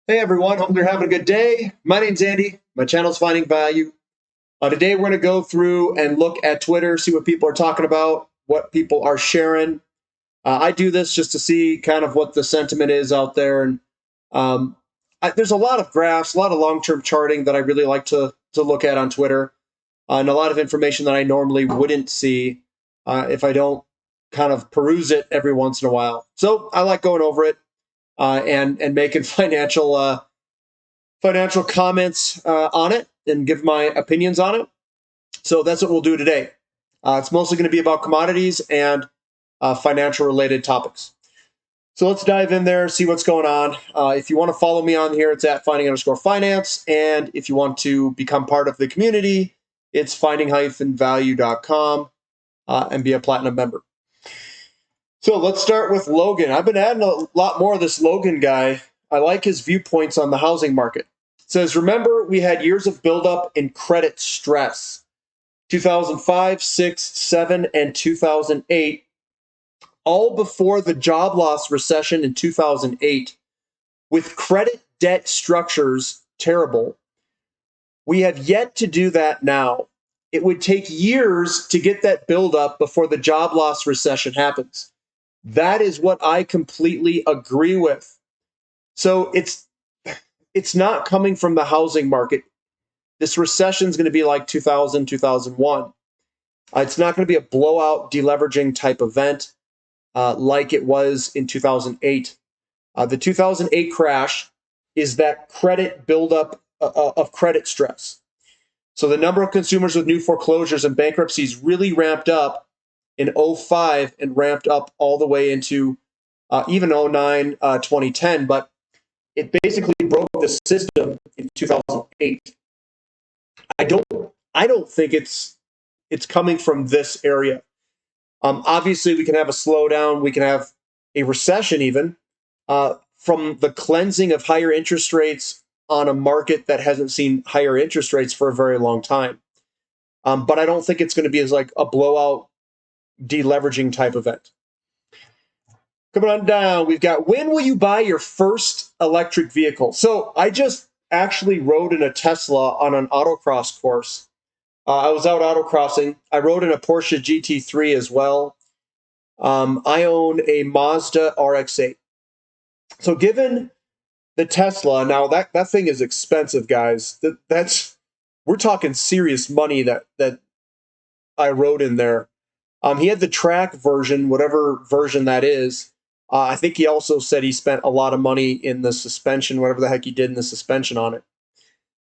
Hey everyone, hope you're having a good day. My name's Andy. My channel's Finding Value. Today we're going to go through and look at Twitter, see what people are talking about, what people are sharing. I do this just to see kind of what the sentiment is out there. And there's a lot of graphs, a lot of long-term charting that I really like to look at on Twitter, and a lot of information that I normally wouldn't see if I don't kind of peruse it every once in a while. So I like going over it and making financial comments on it and give my opinions on it. So that's what we'll do today. It's mostly going to be about commodities and financial related topics. So let's dive in there, see what's going on. If you want to follow me on here, it's at finding_finance. And if you want to become part of the community, it's finding-value.com and be a platinum member. So let's start with Logan. I've been adding a lot more of this Logan guy. I like his viewpoints on the housing market. It says, remember, we had years of buildup in credit stress. 2005, 6, 7, and 2008, all before the job loss recession in 2008. With credit debt structures terrible, we have yet to do that now. It would take years to get that buildup before the job loss recession happens. That is what I completely agree with. So it's not coming from the housing market. This recession is going to be like 2000, 2001. It's not going to be a blowout deleveraging type event like it was in 2008. The 2008 crash is that credit buildup of credit stress. So the number of consumers with new foreclosures and bankruptcies really ramped up in 05 and ramped up all the way into even 09, 2010. But it basically broke the system in 2008. I don't think it's coming from this area. Obviously, we can have a slowdown. We can have a recession even from the cleansing of higher interest rates on a market that hasn't seen higher interest rates for a very long time. But I don't think it's going to be as like a blowout deleveraging type event. Coming on down, we've got, when will you buy your first electric vehicle? So I just actually rode in a Tesla on an autocross course. I was out autocrossing. I rode in a Porsche GT3 as well. I own a Mazda RX-8. So given the Tesla, now that thing is expensive, guys. We're talking serious money that I rode in there. He had the track version, whatever version that is. I think he also said he spent a lot of money in the suspension, whatever the heck he did in the suspension on it.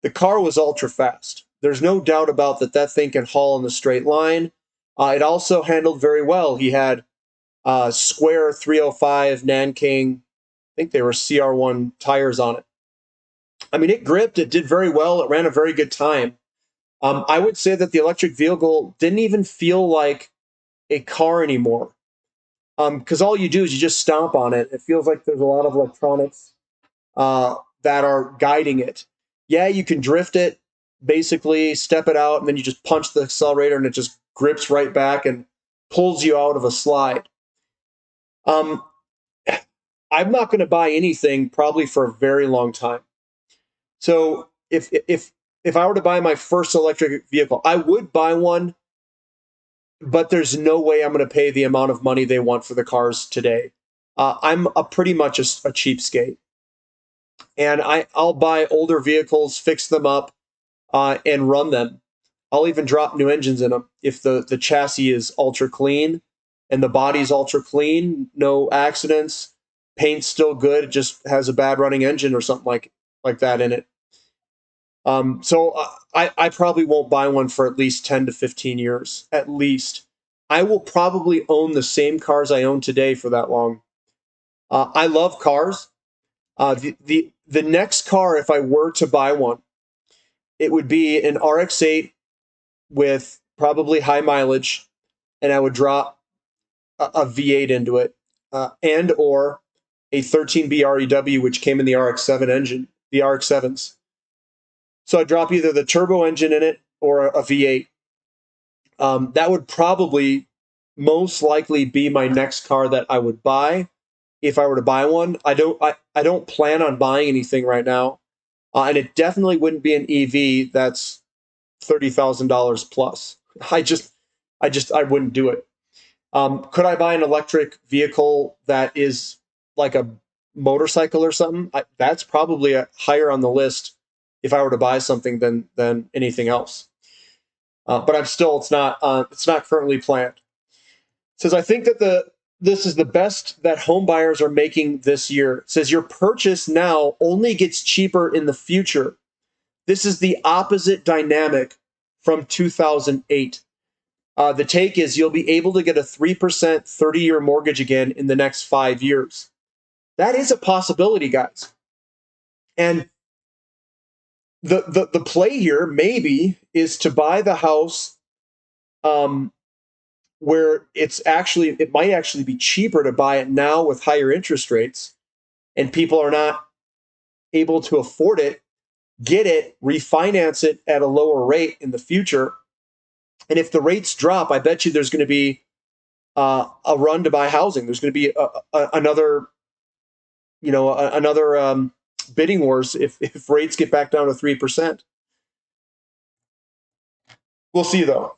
The car was ultra fast. There's no doubt about that thing can haul in the straight line. It also handled very well. He had square 305 Nanking, I think they were CR1 tires on it. I mean, it gripped. It did very well. It ran a very good time. I would say that the electric vehicle didn't even feel like a car anymore. Because all you do is you just stomp on it. It feels like there's a lot of electronics that are guiding it. Yeah, you can drift it, basically step it out, and then you just punch the accelerator and it just grips right back and pulls you out of a slide. I'm not going to buy anything probably for a very long time. So if I were to buy my first electric vehicle, I would buy one, but there's no way I'm going to pay the amount of money they want for the cars today. I'm pretty much a cheapskate. And I'll buy older vehicles, fix them up, and run them. I'll even drop new engines in them if the chassis is ultra clean and the body's ultra clean, no accidents, paint's still good, it just has a bad running engine or something like that in it. So I probably won't buy one for at least 10 to 15 years, at least. I will probably own the same cars I own today for that long. I love cars. The next car, if I were to buy one, it would be an RX-8 with probably high mileage, and I would drop a V8 into it, and or a 13B REW, which came in the RX-7 engine, the RX-7s. So I drop either the turbo engine in it or a V8. That would probably most likely be my next car that I would buy. if I were to buy one. I don't plan on buying anything right now, and it definitely wouldn't be an EV that's $30,000 plus. I wouldn't do it. Could I buy an electric vehicle that is like a motorcycle or something? That's probably higher on the list if I were to buy something than anything else. But it's not currently planned. It says I think that this is the best that home buyers are making this year. It says your purchase now only gets cheaper in the future. This is the opposite dynamic from 2008. The take is you'll be able to get a 3% 30-year mortgage again in the next 5 years. That is a possibility, guys. And the play here maybe is to buy the house where it might actually be cheaper to buy it now with higher interest rates, and people are not able to afford it, get it, refinance it at a lower rate in the future. And if the rates drop, I bet you there's going to be a run to buy housing. There's going to be another bidding wars if rates get back down to 3%. We'll see, though.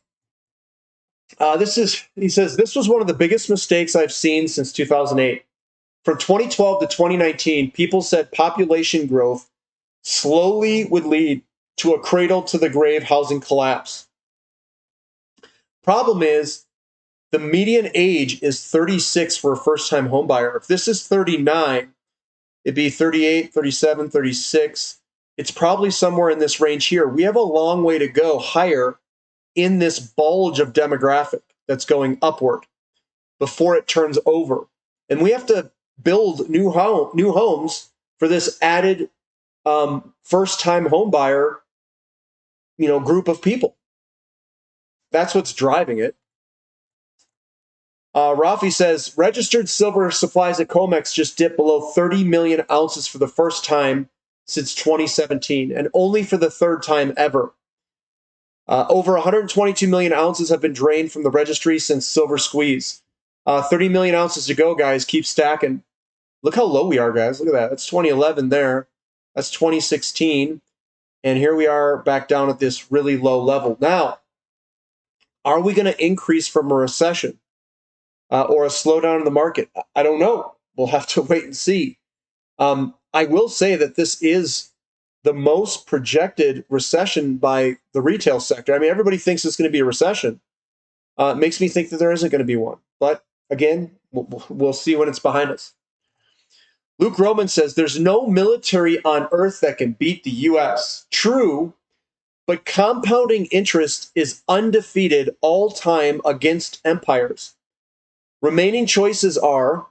He says, this was one of the biggest mistakes I've seen since 2008. From 2012 to 2019, people said population growth slowly would lead to a cradle to the grave housing collapse. Problem is, the median age is 36 for a first-time homebuyer. If this is 39, it'd be 38, 37, 36. It's probably somewhere in this range here. We have a long way to go higher in this bulge of demographic that's going upward before it turns over. And we have to build new homes for this added first-time homebuyer, group of people. That's what's driving it. Rafi says, registered silver supplies at COMEX just dipped below 30 million ounces for the first time since 2017, and only for the third time ever. Over 122 million ounces have been drained from the registry since silver squeeze. 30 million ounces to go, guys. Keep stacking. Look how low we are, guys. Look at that. That's 2011 there. That's 2016. And here we are back down at this really low level. Now, are we going to increase from a recession or a slowdown in the market? I don't know. We'll have to wait and see. I will say that this is the most projected recession by the retail sector. I mean, everybody thinks it's going to be a recession. It makes me think that there isn't going to be one. But again, we'll see when it's behind us. Luke Roman says, there's no military on earth that can beat the U.S. True, but compounding interest is undefeated all time against empires. Remaining choices are,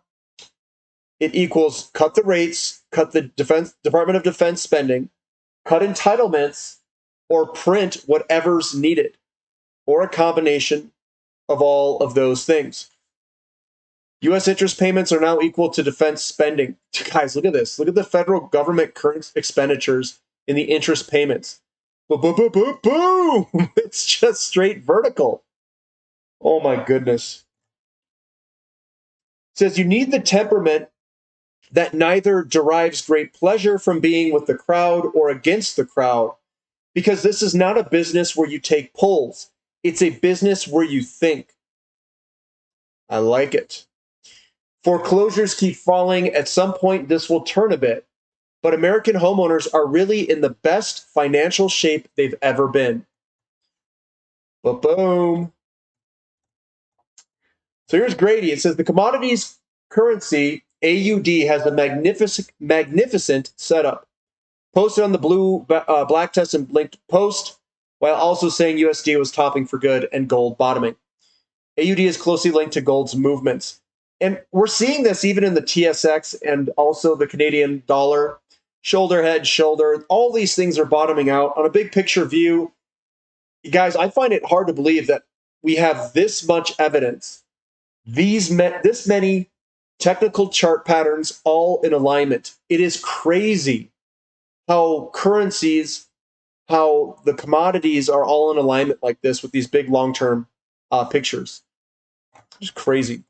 it equals cut the rates, cut the Department of Defense spending, cut entitlements, or print whatever's needed, or a combination of all of those things. U.S. interest payments are now equal to defense spending. Guys, look at this. Look at the federal government current expenditures in the interest payments. Boom! It's just straight vertical. Oh my goodness. It says you need the temperament that neither derives great pleasure from being with the crowd or against the crowd, because this is not a business where you take polls. It's a business where you think. I like it. Foreclosures keep falling. At some point, this will turn a bit. But American homeowners are really in the best financial shape they've ever been. But boom. So here's Grady. It says the commodities currency, AUD, has a magnificent setup. Posted on the blue black test and linked post, while also saying USD was topping for good and gold bottoming. AUD is closely linked to gold's movements. And we're seeing this even in the TSX and also the Canadian dollar. Shoulder, head, shoulder. All these things are bottoming out. On a big picture view, guys, I find it hard to believe that we have this much evidence, this many technical chart patterns all in alignment. It is crazy how currencies, how the commodities are all in alignment like this with these big long-term pictures. It's crazy.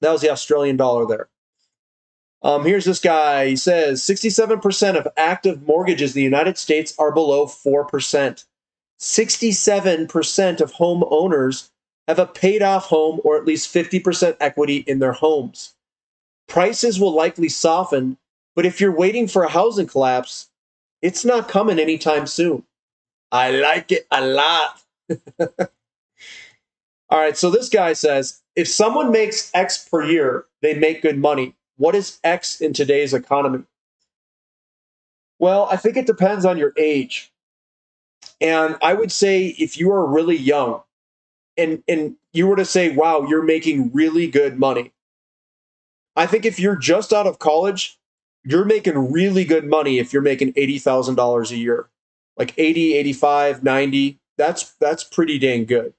That was the Australian dollar there. Here's this guy. He says 67% of active mortgages in the United States are below 4%. 67% of homeowners have a paid off home or at least 50% equity in their homes. Prices will likely soften, but if you're waiting for a housing collapse, it's not coming anytime soon. I like it a lot. All right, so this guy says if someone makes X per year, they make good money. What is X in today's economy? Well, I think it depends on your age. And I would say if you are really young and you were to say, wow, you're making really good money. I think if you're just out of college, you're making really good money if you're making $80,000 a year. Like 80, 85, 90. That's pretty dang good.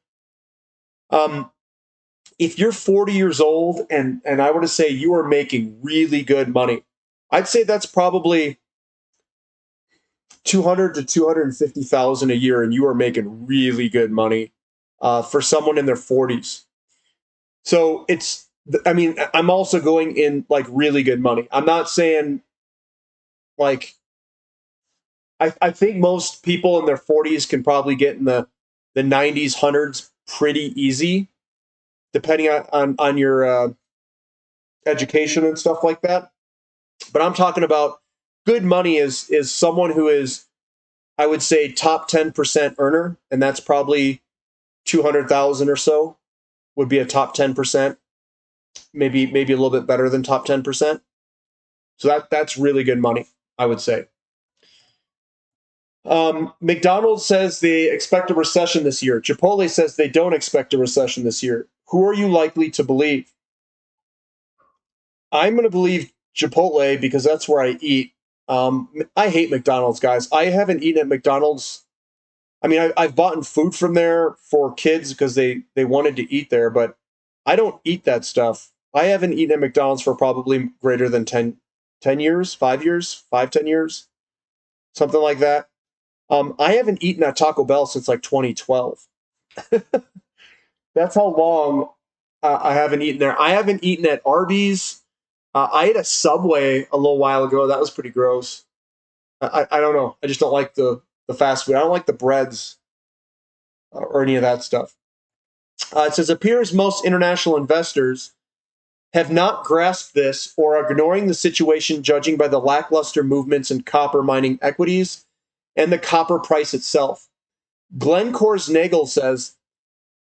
If you're 40 years old and I were to say you are making really good money, I'd say that's probably 200 to 250,000 a year, and you are making really good money for someone in their 40s. So I mean, I'm also going in like really good money. I'm not saying like I think most people in their 40s can probably get in the 90s, hundreds pretty easy, depending on your education and stuff like that. But I'm talking about good money is someone who is, I would say, top 10% earner, and that's probably 200,000 or so would be a top 10%, maybe a little bit better than top 10%. So that's really good money, I would say. McDonald's says they expect a recession this year. Chipotle says they don't expect a recession this year. Who are you likely to believe? I'm going to believe Chipotle because that's where I eat. I hate McDonald's, guys. I haven't eaten at McDonald's. I mean, I've bought food from there for kids because they wanted to eat there, but I don't eat that stuff. I haven't eaten at McDonald's for probably greater than 10 years, 5 years, 10 years, something like that. I haven't eaten at Taco Bell since like 2012. That's how long I haven't eaten there. I haven't eaten at Arby's. I ate a Subway a little while ago. That was pretty gross. I don't know. I just don't like the fast food. I don't like the breads or any of that stuff. It says, appears most international investors have not grasped this or are ignoring the situation, judging by the lackluster movements in copper mining equities and the copper price itself. Glencore's Nagel says,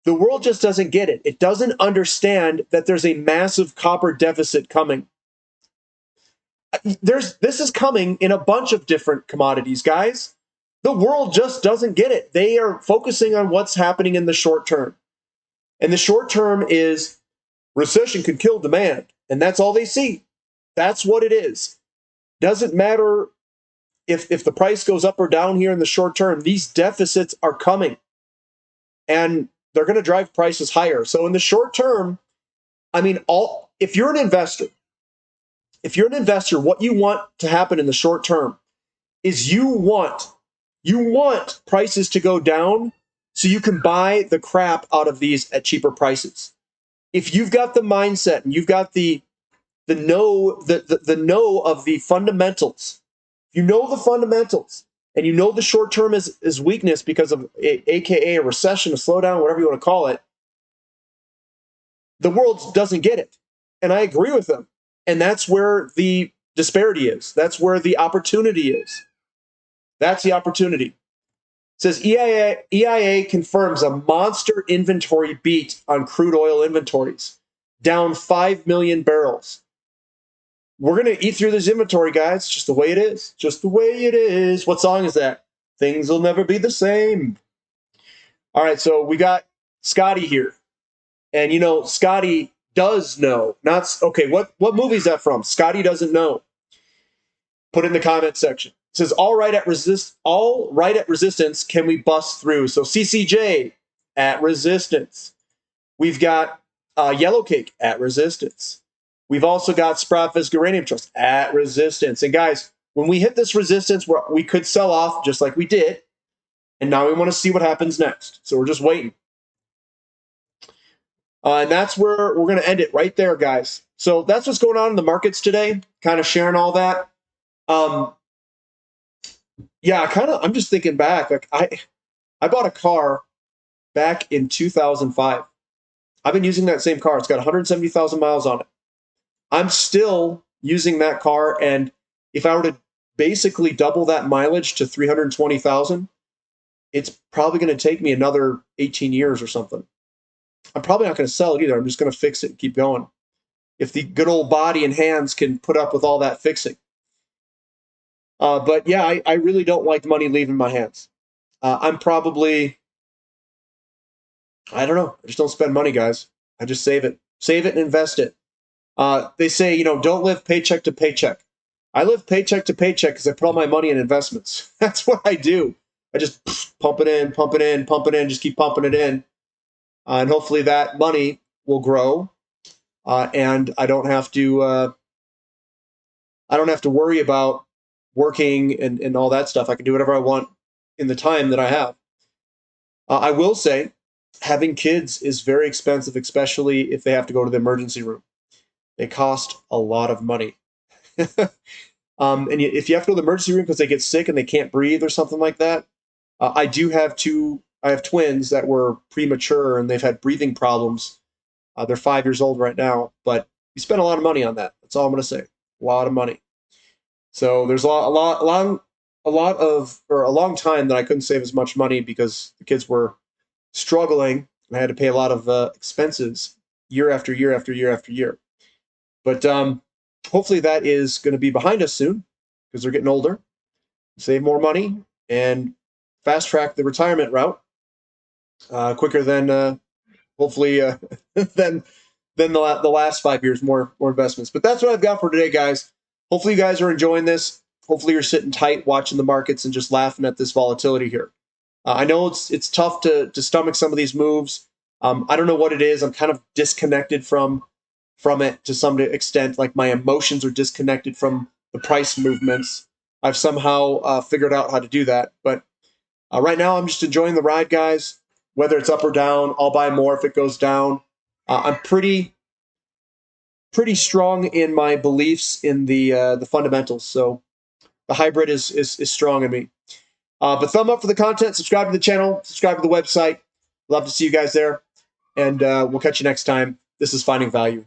the world just doesn't get it. It doesn't understand that there's a massive copper deficit coming. This is coming in a bunch of different commodities, guys. The world just doesn't get it. They are focusing on what's happening in the short term. And the short term is recession could kill demand. And that's all they see. That's what it is. Doesn't matter if the price goes up or down here in the short term, these deficits are coming. And they're going to drive prices higher. So in the short term, I mean, if you're an investor, what you want to happen in the short term is you want prices to go down so you can buy the crap out of these at cheaper prices. If you've got the mindset and you've got the know of the fundamentals, you know the fundamentals, and you know the short term is weakness because of AKA a recession, a slowdown, whatever you want to call it, the world doesn't get it. And I agree with them. And that's where the disparity is. That's where the opportunity is. That's the opportunity. It says EIA confirms a monster inventory beat on crude oil inventories, down 5 million barrels. We're going to eat through this inventory, guys. It's just the way it is. Just the way it is. What song is that? Things will never be the same. All right, so we got Scotty here. And, you know, Scotty does know. Okay, what movie is that from? Scotty doesn't know. Put it in the comment section. It says, all right at resistance, can we bust through? So CCJ at resistance. We've got Yellow Cake at resistance. We've also got Sproutfisk Uranium Trust at resistance. And guys, when we hit this resistance, we could sell off just like we did. And now we want to see what happens next. So we're just waiting. And that's where we're going to end it right there, guys. So that's what's going on in the markets today, kind of sharing all that. Yeah, I'm just thinking back. Like I bought a car back in 2005. I've been using that same car. It's got 170,000 miles on it. I'm still using that car, and if I were to basically double that mileage to 320,000, it's probably going to take me another 18 years or something. I'm probably not going to sell it either. I'm just going to fix it and keep going. If the good old body and hands can put up with all that fixing. But yeah, I really don't like money leaving my hands. I'm probably, I don't know. I just don't spend money, guys. I just save it and invest it. They say, don't live paycheck to paycheck. I live paycheck to paycheck because I put all my money in investments. That's what I do. I just pump it in, pump it in, pump it in, just keep pumping it in. And hopefully that money will grow. And I don't have to worry about working and all that stuff. I can do whatever I want in the time that I have. I will say having kids is very expensive, especially if they have to go to the emergency room. They cost a lot of money. And if you have to go to the emergency room because they get sick and they can't breathe or something like that, I have twins that were premature and they've had breathing problems. They're 5 years old right now, but you spend a lot of money on that. That's all I'm going to say. A lot of money. So there's a long time that I couldn't save as much money because the kids were struggling and I had to pay a lot of expenses year after year after year after year. But hopefully that is going to be behind us soon because they're getting older, save more money, and fast track the retirement route quicker than hopefully than the last 5 years, more investments. But that's what I've got for today, guys. Hopefully you guys are enjoying this. Hopefully you're sitting tight watching the markets and just laughing at this volatility here. I know it's tough to stomach some of these moves. I don't know what it is. I'm kind of disconnected from it to some extent. Like my emotions are disconnected from the price movements. I've somehow figured out how to do that. But right now I'm just enjoying the ride, guys. Whether it's up or down, I'll buy more if it goes down. I'm pretty strong in my beliefs in the fundamentals. So the hybrid is strong in me. But thumb up for the content, subscribe to the channel, subscribe to the website. Love to see you guys there. And we'll catch you next time. This is Finding Value.